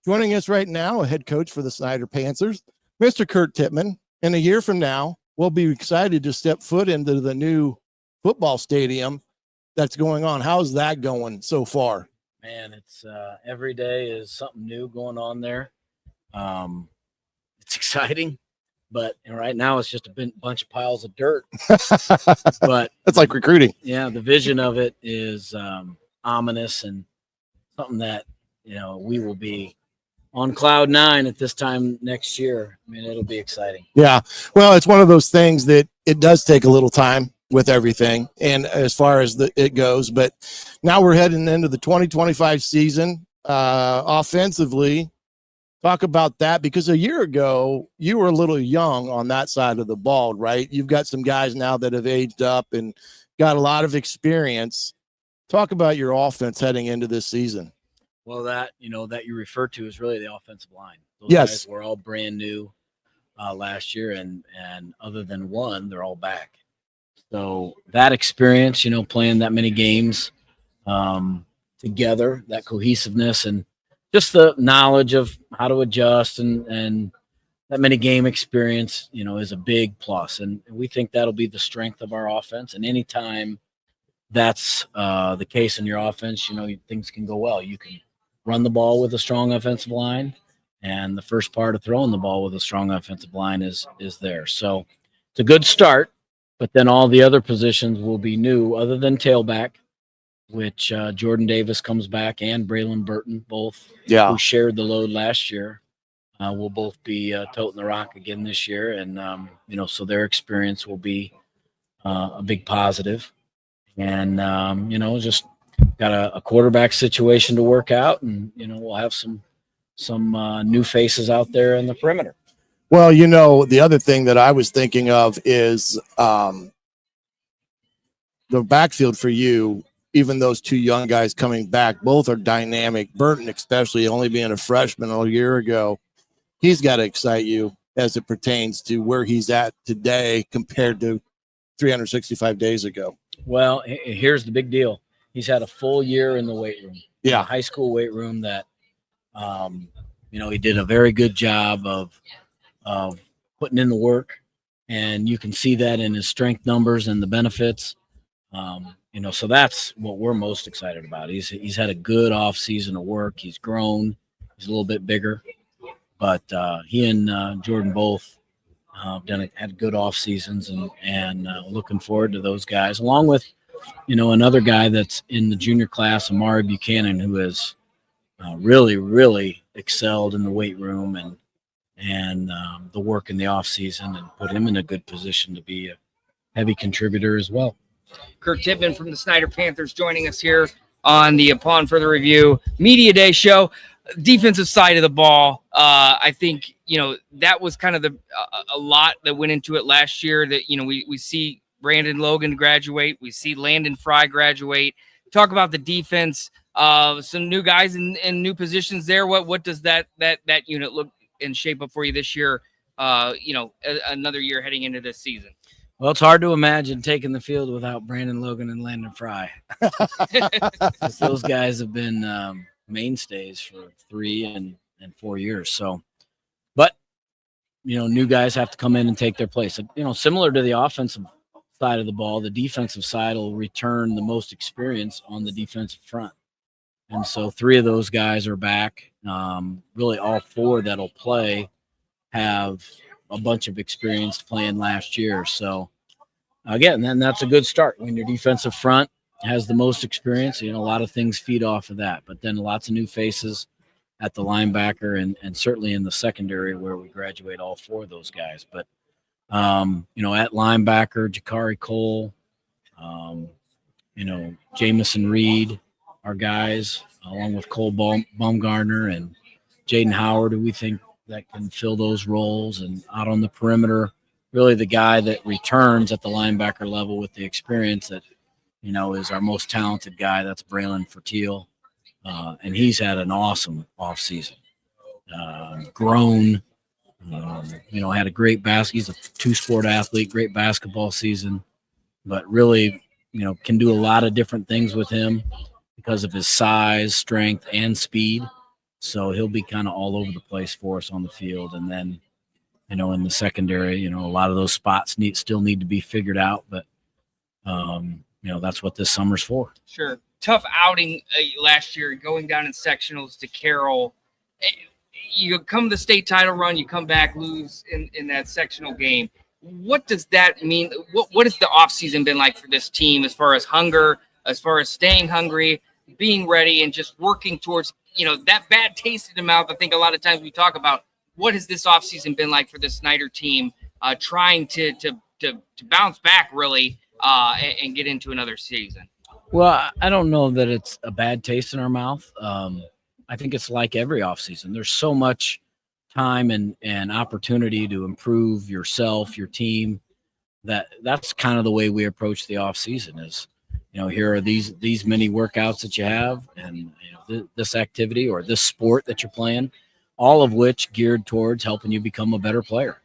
Joining us right now, a head coach for the Snider Panthers, Mr. Kurt Tippmann. In a year from now, we'll be excited to step foot into the new football stadium that's going on. How's that going so far? Man, it's every day is something new going on there. It's exciting, but right now it's just a bunch of piles of dirt. But that's like recruiting. Yeah, the vision of it is ominous and something that we will be on cloud 9 at this time next year. I mean, it'll be exciting. Yeah, well, it's one of those things that it does take a little time with everything, and as far as it goes. But now we're heading into the 2025 season. Offensively, talk about that, because a year ago you were a little young on that side of the ball, right? You've got some guys now that have aged up and got a lot of experience. Talk about your offense heading into this season. Well, that you refer to is really the offensive line. Those guys were all brand new last year, and other than one, they're all back. So that experience, playing that many games together, that cohesiveness, and just the knowledge of how to adjust and that many game experience, is a big plus. And we think that'll be the strength of our offense. And anytime that's the case in your offense, things can go well. You can run the ball with a strong offensive line, and the first part of throwing the ball with a strong offensive line is there. So it's a good start, but then all the other positions will be new other than tailback, which Jordan Davis comes back, and Braylon Burton, both who shared the load last year, will both be toting the rock again this year. And, so their experience will be a big positive. And, just got a quarterback situation to work out, and, we'll have some new faces out there in the perimeter. Well, the other thing that I was thinking of is the backfield for you. Even those two young guys coming back, both are dynamic. Burton, especially, only being a freshman a year ago, he's got to excite you as it pertains to where he's at today compared to 365 days ago. Well, here's the big deal. He's had a full year in the weight room. Yeah. The high school weight room that, he did a very good job of putting in the work, and you can see that in his strength numbers and the benefits. So that's what we're most excited about. He's had a good off season of work. He's grown. He's a little bit bigger, but he and Jordan both had good off seasons, and looking forward to those guys, along with another guy that's in the junior class, Amari Buchanan, who has really, really excelled in the weight room and the work in the off season, and put him in a good position to be a heavy contributor as well. Kurt Tippmann from the Snider Panthers joining us here on the Upon Further Review Media Day show. Defensive side of the ball, I think, that was kind of a lot that went into it last year, that, we see Brandon Logan graduate. We see Landon Fry graduate. Talk about the defense, some new guys in new positions there. What does that unit look and shape up for you this year? Another year heading into this season. Well, it's hard to imagine taking the field without Brandon Logan and Landon Fry. Those guys have been mainstays for 3 and 4 years. So, but, new guys have to come in and take their place. Similar to the offensive side of the ball, the defensive side will return the most experience on the defensive front. And so 3 of those guys are back. Really all 4 that'll play have a bunch of experience playing last year. So again, then that's a good start when your defensive front has the most experience. A lot of things feed off of that, but then lots of new faces at the linebacker and certainly in the secondary, where we graduate all 4 of those guys. But at linebacker, Jakari Cole, Jamison Reed, our guys, along with Cole Baumgartner and Jaden Howard, who we think that can fill those roles. And out on the perimeter, really the guy that returns at the linebacker level with the experience that, is our most talented guy. That's Braylon Fertiel. And he's had an awesome offseason. Grown, had a great he's a 2-sport athlete, great basketball season, but really, can do a lot of different things with him because of his size, strength, and speed. So he'll be kind of all over the place for us on the field. And then, in the secondary, a lot of those spots still need to be figured out. But, that's what this summer's for. Sure. Tough outing last year, going down in sectionals to Carroll. You come to the state title run, you come back, lose in that sectional game. What does that mean? What has the offseason been like for this team as far as hunger, as far as staying hungry, being ready, and just working towards, that bad taste in the mouth? I think a lot of times we talk about what has this offseason been like for the Snider team, trying to bounce back really and get into another season. Well, I don't know that it's a bad taste in our mouth. I think it's like every offseason. There's so much time and opportunity to improve yourself, your team. That's kind of the way we approach the offseason is, here are these many workouts that you have, and this activity or this sport that you're playing, all of which geared towards helping you become a better player.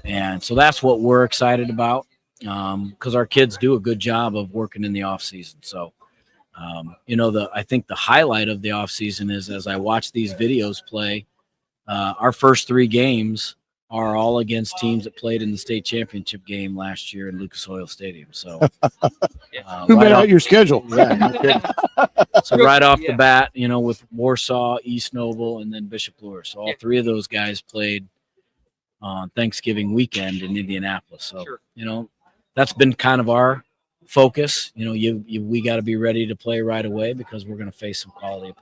And so that's what we're excited about, because our kids do a good job of working in the off season. So, I think the highlight of the off season is, as I watch these videos play, our first 3 games are all against teams that played in the state championship game last year in Lucas Oil Stadium. So, Who made out your schedule? Yeah, no kidding. So right off the bat, with Warsaw, East Noble, and then Bishop Lure. So all 3 of those guys played on Thanksgiving weekend in Indianapolis. So, that's been kind of our focus. We got to be ready to play right away because we're going to face some quality opponents.